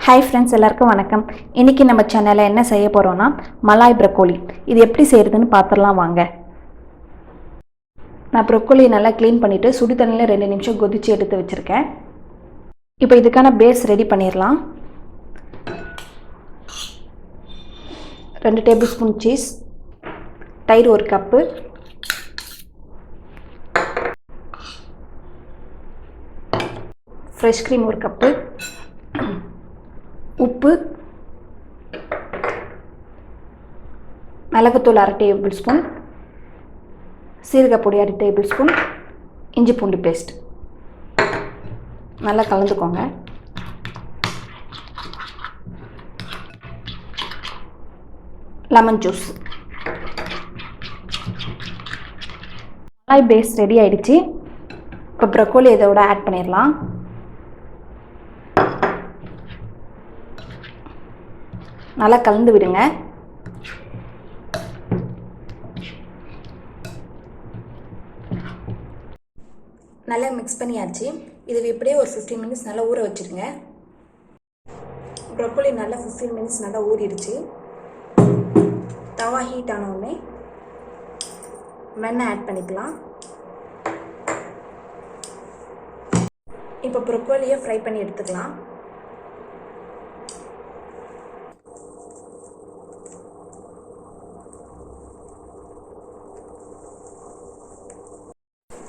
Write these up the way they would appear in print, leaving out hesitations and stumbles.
Hi friends, எல்லாருக்கும் வணக்கம். இன்றைக்கி நம்ம சேனலில் என்ன செய்ய போகிறோன்னா மலாய் ப்ரொக்கோலி. இது எப்படி செய்கிறதுன்னு பார்த்துடலாம் வாங்க. நான் ப்ரொக்கோலியை நல்லா க்ளீன் பண்ணிவிட்டு சுடு தண்ணியில் 2 நிமிஷம் கொதித்து எடுத்து வச்சுருக்கேன். இப்போ இதுக்கான பேஸ் ரெடி பண்ணிடலாம். 2 டேபிள் ஸ்பூன் சீஸ், தயிர் 1 கப்பு, ஃப்ரெஷ் க்ரீம் 1 கப்பு, உப்பு, மிளகுத்தூள் 1/2 டேபிள் ஸ்பூன், சீரகப்பொடி 1/2 டேபிள் ஸ்பூன், இஞ்சி பூண்டு பேஸ்ட். நல்லா கலந்துக்கோங்க. Lemon juice. Malai base ready ஆயிடுச்சு. இப்போ ப்ரொக்கோலி இதோட ஆட் பண்ணிடலாம். நல்லா கலந்து விடுங்க. நல்லா மிக்ஸ் பண்ணியாச்சு. இது இப்படியே ஒரு 15 மினிட்ஸ் நல்லா ஊற வச்சுருங்க. ப்ரொக்கோலி நல்லா 15 மினிட்ஸ் நல்லா ஊறிடுச்சு. தவா ஹீட் ஆன உடனே வெண்ணெய் ஆட் பண்ணிக்கலாம். இப்போ ப்ரொக்கோலியை ஃப்ரை பண்ணி எடுத்துக்கலாம்.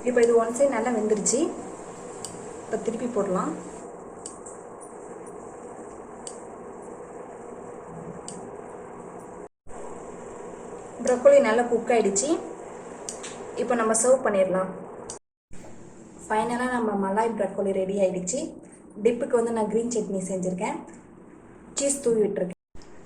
இப்போ இது ஒன் சைடு நல்லா வெந்துருச்சு. இப்போ திருப்பி போடலாம். ப்ரொக்கோலி நல்லா குக் ஆகிடுச்சு. இப்போ நம்ம சர்வ் பண்ணிடலாம். ஃபைனலாக நம்ம மலாய் ப்ரொக்கோலி ரெடி ஆகிடுச்சு. டிப்புக்கு வந்து நான் க்ரீன் சட்னி செஞ்சுருக்கேன். சீஸ் தூவி விட்டுருக்கேன்.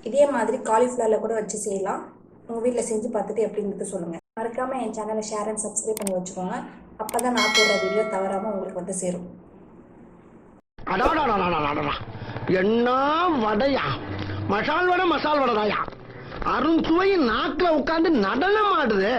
இதே மாதிரி காலிஃப்ளவரில் கூட வச்சு செய்யலாம். உங்கள் வீட்டில் செஞ்சு பார்த்துட்டு எப்படிங்கிறது சொல்லுங்கள். மறக்காமல் என் சேனலை ஷேர் அண்ட் சப்ஸ்கிரைப் பண்ணி வச்சுக்கோங்க. அப்போ தான் நான் போடுற வீடியோ தவறாமல் உங்களுக்கு வந்து சேரும். என்ன வடையா, மசால் வடைதாயா, அருண் சுவை நாக்கில் உட்காந்து நடனம் ஆடுது.